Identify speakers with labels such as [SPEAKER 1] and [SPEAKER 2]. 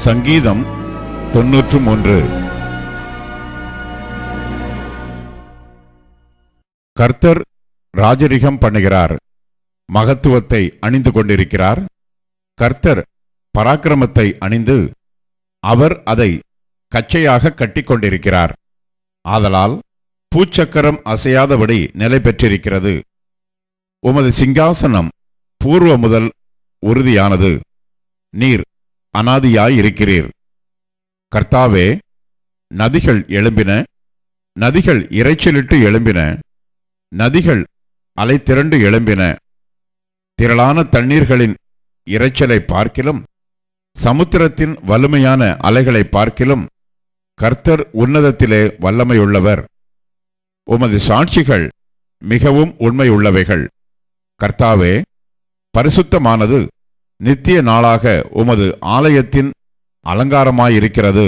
[SPEAKER 1] சங்கீதம் 93. கர்த்தர் ராஜரிகம் பண்ணுகிறார், மகத்துவத்தை அணிந்து கொண்டிருக்கிறார். கர்த்தர் பராக்கிரமத்தை அணிந்து அவர் அதை கச்சையாக கட்டிக்கொண்டிருக்கிறார். ஆதலால் பூச்சக்கரம் அசையாதபடி நிலை பெற்றிருக்கிறது. உமது சிங்காசனம் பூர்வ முதல் உறுதியானது. நீர் அனாதியாயிருக்கிறீர். கர்த்தாவே, நதிகள் எழும்பின, நதிகள் இரைச்சலிட்டு எழும்பின, நதிகள் அலை திரண்டு எழும்பின. திரளான தண்ணீர்களின் இரைச்சலை பார்க்கிலும் சமுத்திரத்தின் வலிமையான அலைகளை பார்க்கிலும் கர்த்தர் உன்னதத்திலே வல்லமையுள்ளவர். உமது சாட்சிகள் மிகவும் உண்மையுள்ளவைகள். கர்த்தாவே, பரிசுத்தமானது நித்திய நாளாக உமது ஆலயத்தின் அலங்காரமாயிருக்கிறது.